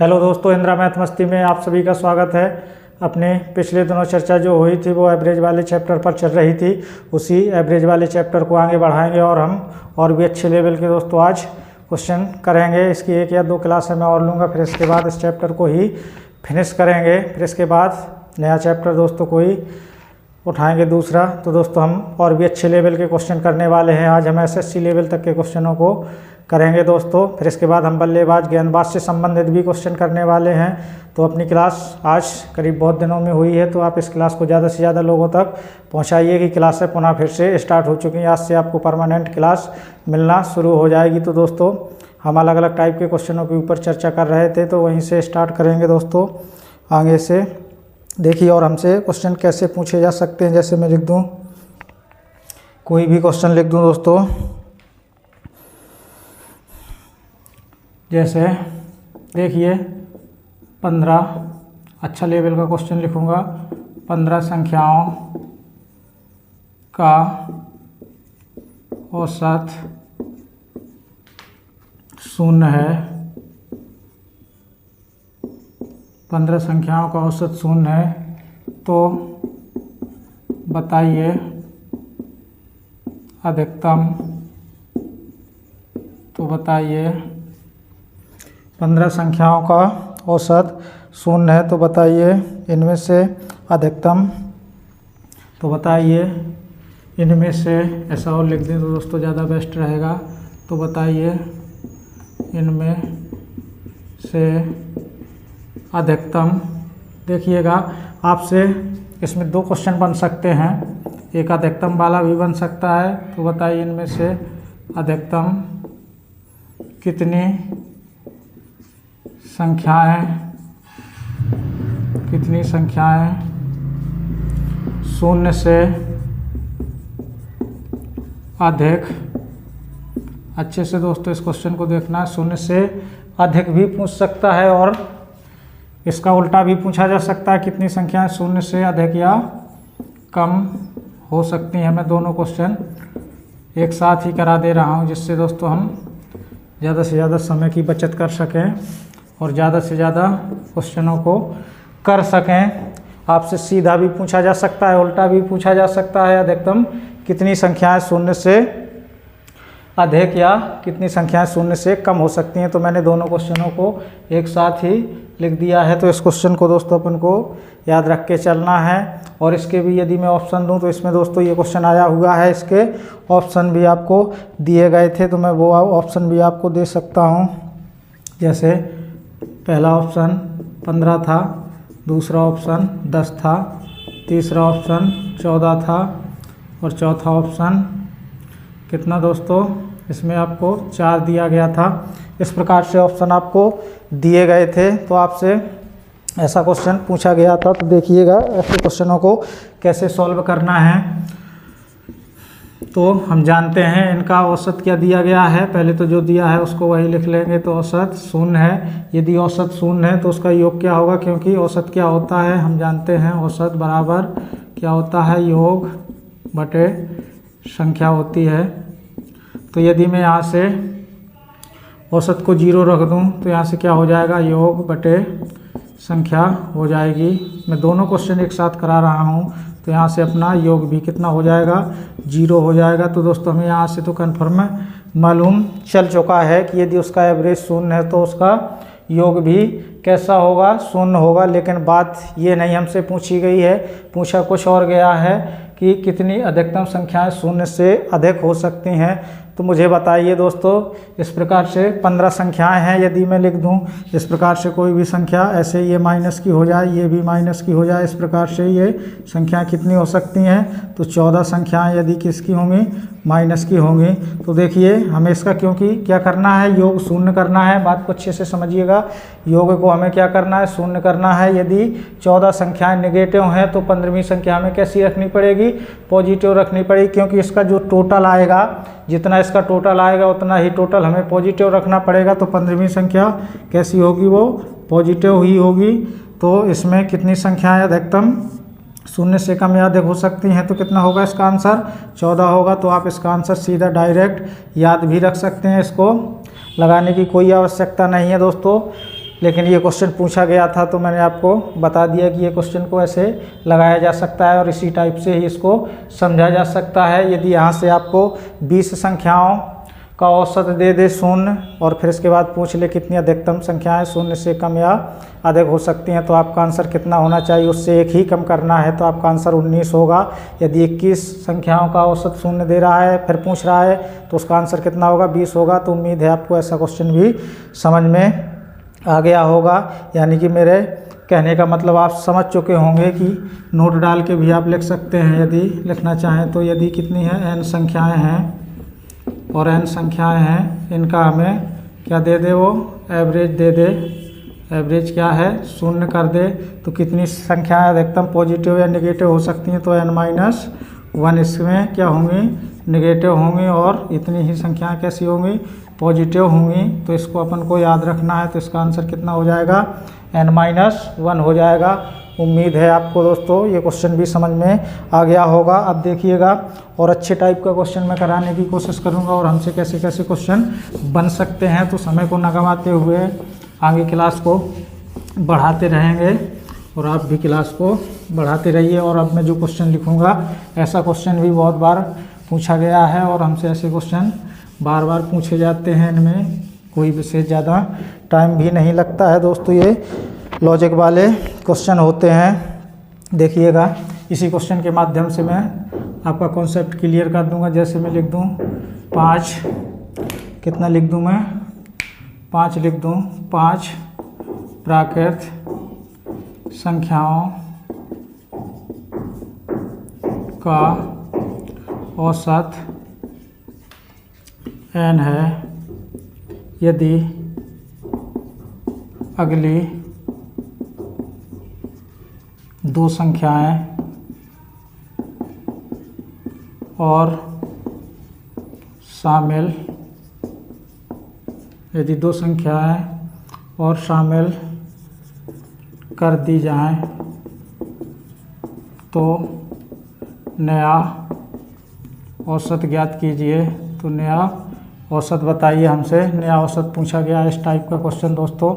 Hello दोस्तों, Indira math मस्ती में आप सभी का स्वागत है। अपने पिछले दिनों चर्चा जो हुई थी वो एवरेज वाले चैप्टर पर चल रही थी। उसी एवरेज वाले चैप्टर को आगे बढ़ाएंगे और हम और भी अच्छे लेवल के दोस्तों आज क्वेश्चन करेंगे। इसकी 1 या 2 क्लासें मैं और लूँगा, फिर इसके बाद इस चैप्टर को ही फिनिश करेंगे। फिर इसके बाद नया चैप्टर दोस्तों को ही उठाएंगे दूसरा। तो दोस्तों हम और भी अच्छे लेवल के क्वेश्चन करने वाले हैं। आज हम एसएससी लेवल तक के क्वेश्चनों को करेंगे दोस्तों। फिर इसके बाद हम बल्लेबाज गेंदबाज से संबंधित भी क्वेश्चन करने वाले हैं। तो अपनी क्लास आज करीब बहुत दिनों में हुई है, तो आप इस क्लास को ज़्यादा से ज़्यादा लोगों तक पहुंचाइए कि क्लासें पुनः फिर से स्टार्ट हो चुकी हैं। आज से आपको परमानेंट क्लास मिलना शुरू हो जाएगी। तो दोस्तों हम अलग अलग टाइप के क्वेश्चनों के ऊपर चर्चा कर रहे थे, तो वहीं से स्टार्ट करेंगे दोस्तों आगे से। देखिए, और हमसे क्वेश्चन कैसे पूछे जा सकते हैं। जैसे मैं लिख दूं, कोई भी क्वेश्चन लिख दूं दोस्तों, जैसे देखिए 15, अच्छा लेवल का क्वेश्चन लिखूंगा। 15 संख्याओं का औसत 0 है। 15 संख्याओं का औसत 0 है, तो बताइए अधिकतम। तो बताइए 15 संख्याओं का औसत 0 है, तो बताइए इनमें से अधिकतम। तो बताइए इनमें से, ऐसा और लिख दें तो दोस्तों ज़्यादा बेस्ट रहेगा। तो बताइए इनमें से अधिकतम। देखिएगा, आपसे इसमें 2 क्वेश्चन बन सकते हैं, एक अधिकतम वाला भी बन सकता है। तो बताइए इनमें से अधिकतम कितनी संख्याएं 0 से अधिक। अच्छे से दोस्तों इस क्वेश्चन को देखना। 0 से अधिक भी पूछ सकता है और इसका उल्टा भी पूछा जा सकता है, कितनी संख्याएं 0 से अधिक या कम हो सकती हैं। मैं दोनों क्वेश्चन एक साथ ही करा दे रहा हूं, जिससे दोस्तों हम ज़्यादा से ज़्यादा समय की बचत कर सकें और ज़्यादा से ज़्यादा क्वेश्चनों को कर सकें। आपसे सीधा भी पूछा जा सकता है, उल्टा भी पूछा जा सकता है। अधिकतम कितनी संख्याएं 0 से अधिक या कितनी संख्याएं 0 से कम हो सकती हैं। तो मैंने दोनों क्वेश्चनों को एक साथ ही लिख दिया है। तो इस क्वेश्चन को दोस्तों अपन को याद रख के चलना है। और इसके भी यदि मैं ऑप्शन दूं, तो इसमें दोस्तों ये क्वेश्चन आया हुआ है, इसके ऑप्शन भी आपको दिए गए थे, तो मैं वो ऑप्शन भी आपको दे सकता हूं। जैसे पहला ऑप्शन 15 था, दूसरा ऑप्शन 10 था, तीसरा ऑप्शन 14 था और चौथा ऑप्शन कितना दोस्तों, इसमें आपको 4 दिया गया था। इस प्रकार से ऑप्शन आपको दिए गए थे। तो आपसे ऐसा क्वेश्चन पूछा गया था। तो देखिएगा ऐसे क्वेश्चनों को कैसे सॉल्व करना है। तो हम जानते हैं इनका औसत क्या दिया गया है। पहले तो जो दिया है उसको वही लिख लेंगे। तो औसत 0 है। यदि औसत 0 है तो उसका योग क्या होगा, क्योंकि औसत क्या होता है हम जानते हैं। औसत बराबर क्या होता है, योग बटे संख्या होती है। तो यदि मैं यहाँ से औसत को 0 रख दूँ तो यहाँ से क्या हो जाएगा, योग बटे संख्या हो जाएगी। मैं दोनों क्वेश्चन एक साथ करा रहा हूँ, तो यहाँ से अपना योग भी कितना हो जाएगा, 0 हो जाएगा। तो दोस्तों हमें यहाँ से तो कन्फर्म मालूम चल चुका है कि यदि उसका एवरेज 0 है तो उसका योग भी कैसा होगा, 0 होगा। लेकिन बात ये नहीं हमसे पूछी गई है, पूछा कुछ और गया है कि कितनी अधिकतम संख्याएं 0 से अधिक हो सकती हैं। तो मुझे बताइए दोस्तों, इस प्रकार से 15 संख्याएं हैं, यदि मैं लिख दूं इस प्रकार से कोई भी संख्या, ऐसे ये माइनस की हो जाए, ये भी माइनस की हो जाए, इस प्रकार से ये संख्याएं कितनी हो सकती हैं। तो 14 संख्याएं यदि किसकी होंगी, माइनस की होंगी। तो देखिए हमें इसका, क्योंकि क्या करना है, योग 0 करना है। बात को अच्छे से समझिएगा, योग को हमें क्या करना है, 0 करना है। यदि 14 संख्याएं नेगेटिव हैं तो 15वीं संख्या हमें कैसी रखनी पड़ेगी, पॉजिटिव रखनी पड़ेगी। क्योंकि इसका जो टोटल आएगा, जितना इसका टोटल आएगा उतना ही टोटल हमें पॉजिटिव रखना पड़ेगा। तो 15वीं संख्या कैसी होगी, वो पॉजिटिव ही होगी। तो इसमें कितनी संख्याएं अधिकतम 0 से कम या अधिक हो सकती हैं। तो कितना होगा इसका आंसर, 14 होगा। तो आप इसका आंसर सीधा डायरेक्ट याद भी रख सकते हैं, इसको लगाने की कोई आवश्यकता नहीं है दोस्तों। लेकिन ये क्वेश्चन पूछा गया था तो मैंने आपको बता दिया कि ये क्वेश्चन को ऐसे लगाया जा सकता है और इसी टाइप से ही इसको समझा जा सकता है। यदि यहाँ से आपको 20 संख्याओं का औसत दे दे शून्य और फिर इसके बाद पूछ ले कितनी अधिकतम संख्याएं शून्य से कम या अधिक हो सकती हैं तो आपका आंसर कितना होना चाहिए, उससे एक ही कम करना है तो आपका आंसर 19 होगा। यदि 21 संख्याओं का औसत शून्य दे रहा है फिर पूछ रहा है तो उसका आंसर कितना होगा, 20 होगा। तो उम्मीद है आपको ऐसा क्वेश्चन भी समझ में आ गया होगा, यानी कि मेरे कहने का मतलब आप समझ चुके होंगे कि नोट डाल के भी आप लिख सकते हैं यदि लिखना चाहें तो। यदि कितनी है n संख्याएं हैं और n संख्याएं हैं, इनका हमें क्या दे दे, वो एवरेज दे दे। एवरेज क्या है, शून्य कर दे तो कितनी संख्याएं अधिकतम पॉजिटिव या नेगेटिव हो सकती हैं, तो n-1 इसमें क्या होंगी, नेगेटिव होंगी और इतनी ही संख्याएं कैसी होंगी, पॉजिटिव होंगी। तो इसको अपन को याद रखना है, तो इसका आंसर कितना हो जाएगा, n-1 हो जाएगा। उम्मीद है आपको दोस्तों ये क्वेश्चन भी समझ में आ गया होगा। अब देखिएगा और अच्छे टाइप का क्वेश्चन मैं कराने की कोशिश करूंगा और हमसे कैसे कैसे क्वेश्चन बन सकते हैं। तो समय को न गंवाते हुए आगे क्लास को बढ़ाते रहेंगे और आप भी क्लास को बढ़ाते रहिए। और अब मैं जो क्वेश्चन लिखूंगा ऐसा क्वेश्चन भी बहुत बार पूछा गया है और हमसे ऐसे क्वेश्चन बार बार पूछे जाते हैं, इनमें कोई विशेष ज़्यादा टाइम भी नहीं लगता है दोस्तों, ये लॉजिक वाले क्वेश्चन होते हैं। देखिएगा इसी क्वेश्चन के माध्यम से मैं आपका कॉन्सेप्ट क्लियर कर दूंगा। जैसे मैं लिख दूं 5, कितना लिख दूं मैं, 5 लिख दूं, 5 प्राकृत संख्याओं का औसत n है यदि अगली 2 संख्याएं और शामिल, यदि 2 संख्याएं और शामिल कर दी जाएं तो नया औसत ज्ञात कीजिए। तो नया औसत बताइए, हमसे नया औसत पूछा गया इस टाइप का क्वेश्चन। दोस्तों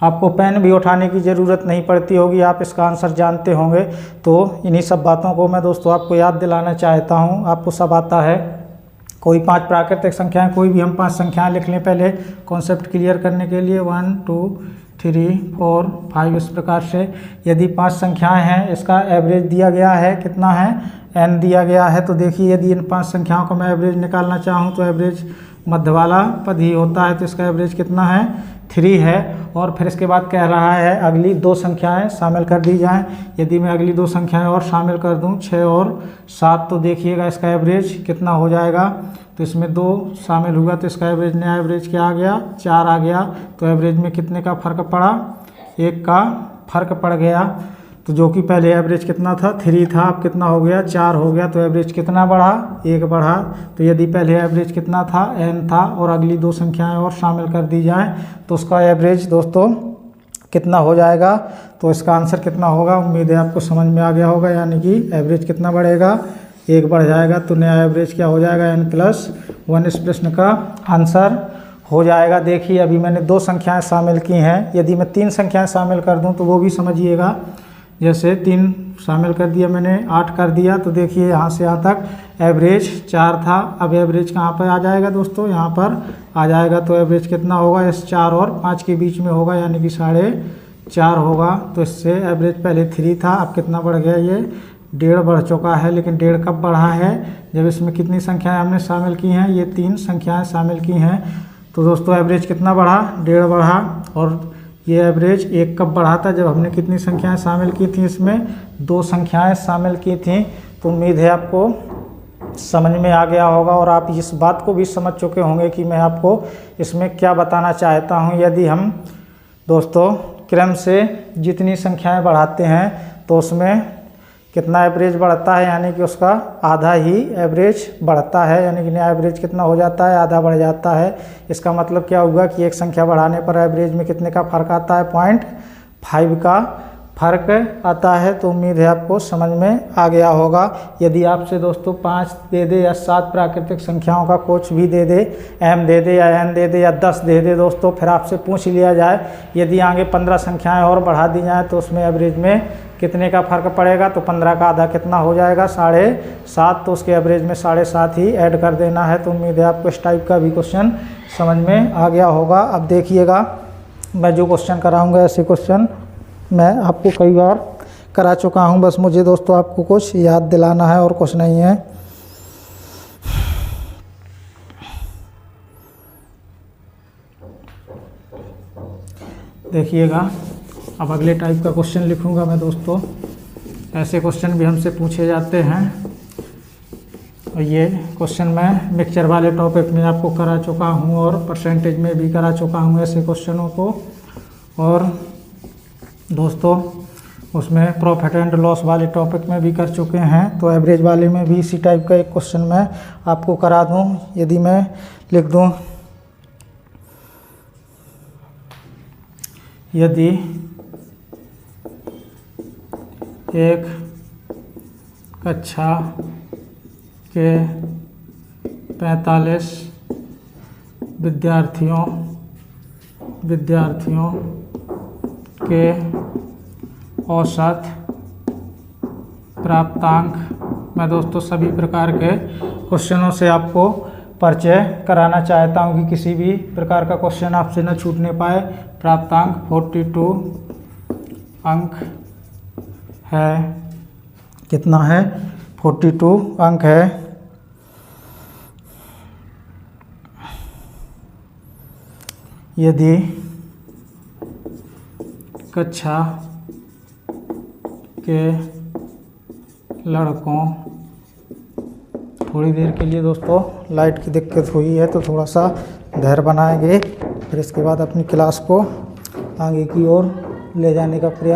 आपको पेन भी उठाने की ज़रूरत नहीं पड़ती होगी, आप इसका आंसर जानते होंगे। तो इन्हीं सब बातों को मैं दोस्तों आपको याद दिलाना चाहता हूँ। आपको सब आता है, कोई 5 प्राकृतिक संख्याएं, कोई भी हम 5 संख्याएं लिख लें पहले कॉन्सेप्ट क्लियर करने के लिए, 1 2 3 4 5 इस प्रकार से। यदि 5 संख्याएं हैं, इसका एवरेज दिया गया है, कितना है, n दिया गया है। तो देखिए यदि इन 5 संख्याओं का मैं एवरेज निकालना चाहूँ तो एवरेज मध्य वाला पद ही होता है, तो इसका एवरेज कितना है, 3 है। और फिर इसके बाद कह रहा है अगली 2 संख्याएं शामिल कर दी जाएं। यदि मैं अगली 2 संख्याएं और शामिल कर दूं 6 और 7, तो देखिएगा इसका एवरेज कितना हो जाएगा। तो इसमें 2 शामिल हुआ तो इसका एवरेज, नया एवरेज क्या आ गया, 4 आ गया। तो एवरेज में कितने का फ़र्क पड़ा, 1 का फ़र्क पड़ गया। तो जो कि पहले एवरेज कितना था, 3 था, अब कितना हो गया, 4 हो गया। तो एवरेज कितना बढ़ा, 1 बढ़ा। तो यदि पहले एवरेज कितना था, n था, और अगली 2 संख्याएं और शामिल कर दी जाएं तो उसका एवरेज दोस्तों कितना हो जाएगा। तो इसका आंसर कितना होगा, उम्मीद है आपको समझ में आ गया होगा। यानी कि एवरेज कितना बढ़ेगा, 1 बढ़ जाएगा। तो नया एवरेज क्या हो जाएगा, n+1 इस प्रश्न का आंसर हो जाएगा। देखिए अभी मैंने 2 संख्याएँ शामिल की हैं, यदि मैं 3 संख्याएँ शामिल कर दूँ तो वो भी समझिएगा। जैसे 3 शामिल कर दिया मैंने, 8 कर दिया, तो देखिए यहाँ से यहाँ तक एवरेज 4 था। अब एवरेज कहाँ पर आ जाएगा दोस्तों, यहाँ पर आ जाएगा। तो एवरेज कितना होगा, इस 4 और 5 के बीच में होगा, यानी कि 4.5 होगा। तो इससे एवरेज पहले 3 था, अब कितना बढ़ गया, ये 1.5 बढ़ चुका है। लेकिन 1.5 कब बढ़ा है, जब इसमें कितनी संख्याएँ हमने शामिल की हैं, ये 3 संख्याएँ शामिल की हैं। तो दोस्तों एवरेज कितना बढ़ा, 1.5 बढ़ा। और ये एवरेज 1 कब बढ़ा था, जब हमने कितनी संख्याएं शामिल की थी, इसमें 2 संख्याएं शामिल की थी। तो उम्मीद है आपको समझ में आ गया होगा और आप इस बात को भी समझ चुके होंगे कि मैं आपको इसमें क्या बताना चाहता हूं। यदि हम दोस्तों क्रम से जितनी संख्याएं बढ़ाते हैं तो उसमें कितना एवरेज बढ़ता है, यानी कि उसका आधा ही एवरेज बढ़ता है। यानी कि नया एवरेज कितना हो जाता है, आधा बढ़ जाता है। इसका मतलब क्या होगा कि एक संख्या बढ़ाने पर एवरेज में कितने का फ़र्क आता है, 0.5 का फर्क आता है। तो उम्मीद है आपको समझ में आ गया होगा। यदि आपसे दोस्तों 5 दे दे या 7 प्राकृतिक संख्याओं का कुछ भी दे दे, m दे दे या n दे दे या 10 दे दे दोस्तों, फिर आपसे पूछ लिया जाए यदि आगे 15 संख्याएं और बढ़ा दी जाएँ तो उसमें एवरेज में कितने का फ़र्क पड़ेगा, तो 15 का आधा कितना हो जाएगा, 7.5। तो उसके एवरेज में 7.5 ही ऐड कर देना है। तो उम्मीद है आपको इस टाइप का भी क्वेश्चन समझ में आ गया होगा। अब देखिएगा, मैं जो क्वेश्चन कराऊंगा ऐसे क्वेश्चन मैं आपको कई बार करा चुका हूं, बस मुझे दोस्तों आपको कुछ याद दिलाना है और कुछ नहीं है। देखिएगा, अब अगले टाइप का क्वेश्चन लिखूंगा मैं दोस्तों। ऐसे क्वेश्चन भी हमसे पूछे जाते हैं और ये क्वेश्चन मैं मिक्सचर वाले टॉपिक में आपको करा चुका हूँ और परसेंटेज में भी करा चुका हूँ ऐसे क्वेश्चनों को। और दोस्तों उसमें प्रॉफिट एंड लॉस वाले टॉपिक में भी कर चुके हैं। तो एवरेज वाले में भी इसी टाइप का एक क्वेश्चन मैं आपको करा दूं। यदि मैं लिख दूं, यदि एक कक्षा के 45 विद्यार्थियों के औसत प्राप्तांक, मैं दोस्तों सभी प्रकार के क्वेश्चनों से आपको परिचय कराना चाहता हूं कि किसी भी प्रकार का क्वेश्चन आपसे न छूटने पाए। प्राप्तांक 42 अंक है। कितना है? 42 अंक है। यदि कक्षा के लड़कों, थोड़ी देर के लिए दोस्तों लाइट की दिक्कत हुई है तो थोड़ा सा धैर्य बनाएंगे, फिर इसके बाद अपनी क्लास को आगे की ओर ले जाने का प्रयास